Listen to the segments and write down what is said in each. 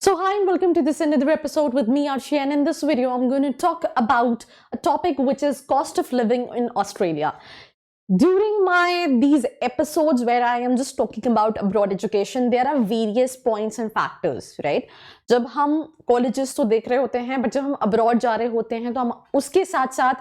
So hi and welcome to this another episode with me Arshi, and in this video I'm going to talk about a topic which is cost of living in Australia. During these episodes where I am just talking about abroad education, there are various points and factors, right? जब हम colleges तो देख रहे होते हैं, but जब हम abroad जा रहे होते हैं तो हम उसके साथ साथ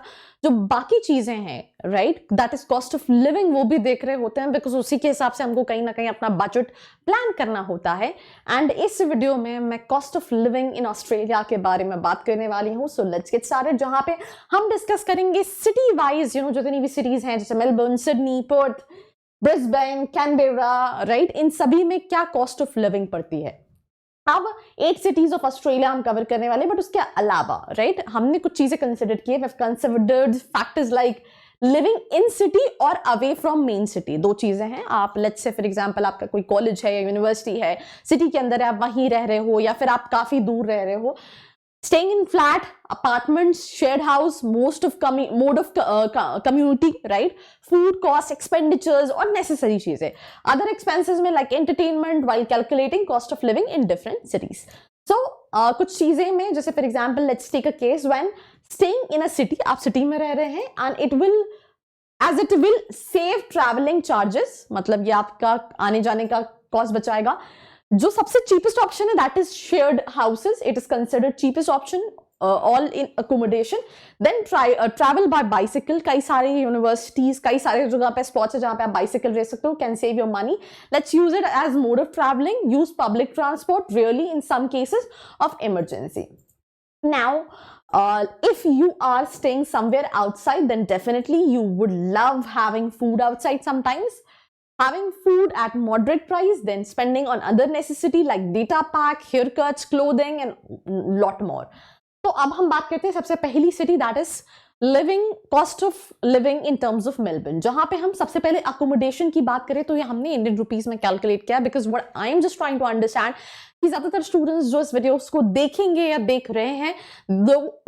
जो बाकी चीजें हैं, right, that is cost of living, वो भी देख रहे होते हैं, बिकॉज उसी के हिसाब से हमको कहीं ना कहीं अपना बजट प्लान करना होता है. एंड इस वीडियो में मैं cost of living in Australia के बारे में बात करने वाली हूँ. सो लेट्स गेट स्टार्टेड, जहां पे हम डिस्कस करेंगे सिटी वाइज, जितनी भी सिटीज हैं, जैसे Melbourne, Sydney, Perth, Brisbane, Canberra, right, इन सभी में क्या कॉस्ट ऑफ लिविंग पड़ती है. अब 8 सिटीज ऑफ ऑस्ट्रेलिया हम कवर करने वाले, बट उसके अलावा, राइट, हमने कुछ चीजें कंसिडर की है. Considered factors like living in city और अवे फ्रॉम मेन सिटी. दो चीजें हैं. आप लेट्स से फॉर एग्जांपल आपका कोई कॉलेज है या यूनिवर्सिटी है, सिटी के अंदर है, आप वहीं रह रहे हो, या फिर आप काफी दूर रह रहे हो. Staying in flat, apartments, shared house, mode of community, right? Food costs, expenditures और necessary चीजें. Other expenses में like entertainment while calculating cost of living in different cities. So कुछ चीजें में, जैसे for example, let's take a case when staying in a city, आप city में रह रहे हैं, and it will save traveling charges, मतलब ये आपका आने जाने का कॉस्ट बचाएगा. जो सबसे चीपेस्ट ऑप्शन है that is shared houses. It is considered cheapest option all in accommodation. Then travel by bicycle. कई सारे यूनिवर्सिटीज, कई सारे जगह पे स्पॉट्स है जहां पे आप बाइसिकल रह सकते हो. Can save your money. Let's use it as mode of travelling. Use public transport really in some cases of emergency. Now if you are staying somewhere outside, then definitely you would love having food outside sometimes. Having food at moderate price, then spending on other necessity like data pack, haircuts, clothing and lot more. तो अब हम बात करते हैं सबसे पहली city, that is living, cost of living in terms of Melbourne. जहां पे हम सबसे पहले अकोमोडेशन की बात करें तो ये हमने इंडियन रुपीज में कैलकुलेट किया, because what I am just trying to understand कि ज्यादातर स्टूडेंट्स जो इस वीडियोस को देखेंगे या देख रहे हैं,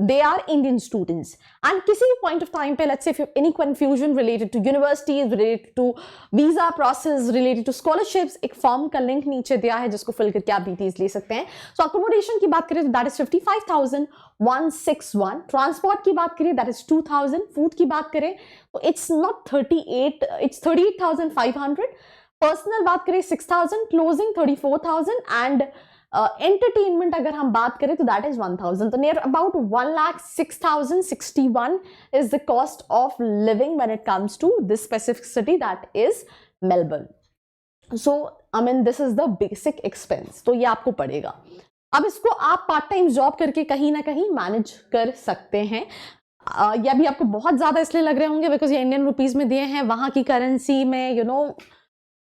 they are Indian students, and किसी भी पॉइंट ऑफ टाइम पे let's say any confusion related to universities, related to visa process, related to scholarships, एक फॉर्म का लिंक नीचे दिया है जिसको फिल करके आप डिटेल्स ले सकते हैं. सो अकोमोडेशन की बात करें तो दैट इज 55,161. ट्रांसपोर्ट की बात करें दैट इज 2,000. फूड की बात करें तो इट्स नॉट 38, इट्स 38,500. पर्सनल बात करें 6,000, क्लोजिंग 34,000, एंड एंटरटेनमेंट अगर हम बात करें तो दैट इज 1,000. तो near about 1,06,061 is the cost of living when it comes to this specific city that is Melbourne. So I mean this is the basic expense. तो ये आपको पड़ेगा. अब इसको आप पार्ट टाइम जॉब करके कहीं ना कहीं मैनेज कर सकते हैं. ये भी आपको बहुत ज्यादा इसलिए लग रहे होंगे बिकॉज ये इंडियन रुपीज में दिए हैं, वहां की करेंसी में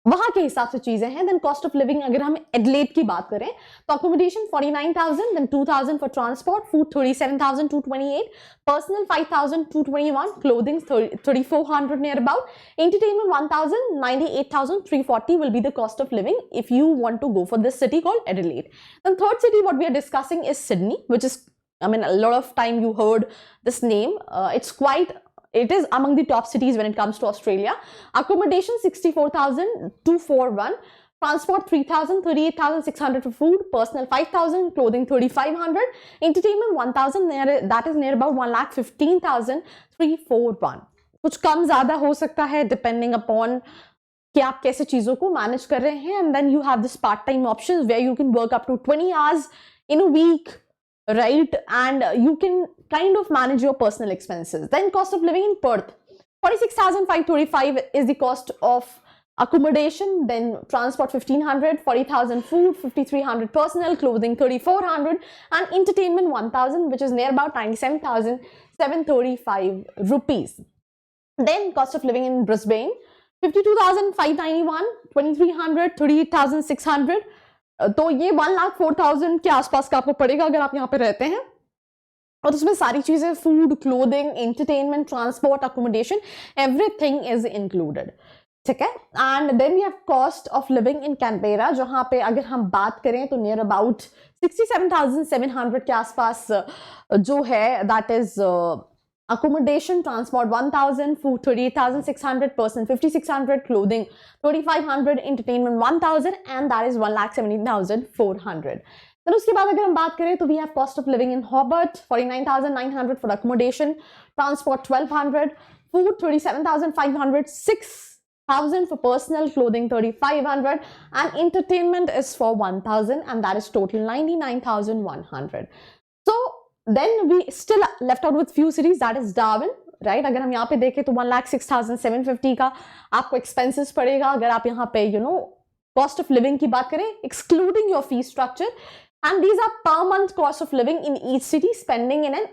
वहां के हिसाब से चीजें हैं. देन कॉस्ट ऑफ लिविंग अगर हम एडिलेड की बात करें तो accommodation 49,000, then 2,000 for transport, food 37,228, personal 5,221, clothing 3,400 near about, entertainment 1,000, 98,340 will be the cost of living if you want to go for this city called Adelaide. Then third city what we are discussing is Sydney, which is, I mean, a lot of time you heard this name. It is among the top cities when it comes to Australia. Accommodation 64,241, transport 3,000, 38,600 for food, personal 5,000, clothing 3,500, entertainment 1,000, that is near about 1,15,341. कुछ कम ज्यादा हो सकता है depending upon कि आप कैसे चीजों को मैनेज कर रहे हैं. And then you have this part-time options where you can work up to 20 hours in a week, right, and you can kind of manage your personal expenses. Then cost of living in Perth, 46,535 is the cost of accommodation, then transport 1,500, 40,000 food, 5,300 personal, clothing 3,400, and entertainment 1,000, which is near about 97,735 rupees. Then cost of living in Brisbane, 52,591, 2,300, 38,600. तो ये 1,04,000 के आसपास का आपको पड़ेगा अगर आप यहाँ पे रहते हैं, और उसमें सारी चीजें, food, clothing, entertainment, transport, accommodation, everything is included. ठीक है. And then we have cost of living in Canberra, जहां पे अगर हम बात करें तो नियर अबाउट 67,700 के आसपास जो है, that is accommodation, transport 1,000, food 38,600, person 5,600, clothing 3,500, entertainment 1,000, and that is 1,17,400. Then उसके बाद अगर हम बात करें तो we have cost of living in Hobart 49,900 for accommodation, transport 1,200, food 37,500, 6,000 for personal clothing 3,500, and entertainment is for 1,000, and that is total 99,100. So then we still left out with few cities, that is Darwin. Right अगर हम यहाँ पे देखें तो 1,06,750 का आपको expenses पड़ेगा अगर आप यहाँ पे कॉस्ट ऑफ लिविंग की बात करें excluding your fee structure and these are per month cost of living in each city spending in an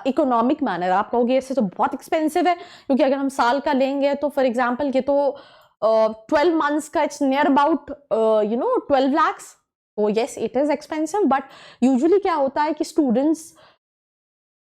economic manner. आप कहोगे इससे तो बहुत एक्सपेंसिव है क्योंकि अगर हम साल का लेंगे तो फॉर एग्जाम्पल ये तो 12 मंथ्स का इट्स नियर अबाउट 12 lakhs. तो yes it is expensive but usually क्या होता है कि स्टूडेंट्स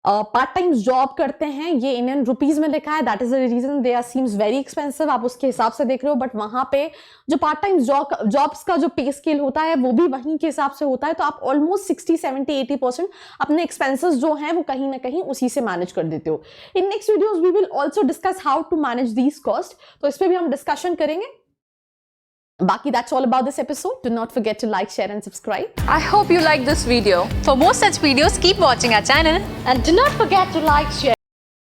पार्ट टाइम जॉब करते हैं, ये इंडियन रुपीज में लिखा है, that is the reason they are seems very expensive. आप उसके हिसाब से देख रहे हो बट वहां पे जो पार्ट टाइम जॉब्स का जो पे स्केल होता है वो भी वहीं के हिसाब से होता है. तो आप ऑलमोस्ट 60, 70, 80% अपने एक्सपेंसेस जो हैं वो कहीं ना कहीं उसी से मैनेज कर देते हो. In next videos we will also discuss how to manage these cost, तो इस पर भी हम डिस्कशन करेंगे. Baki, that's all about this episode. Do not forget to like, share and subscribe. I hope you liked this video. For more such videos, keep watching our channel. And do not forget to like, share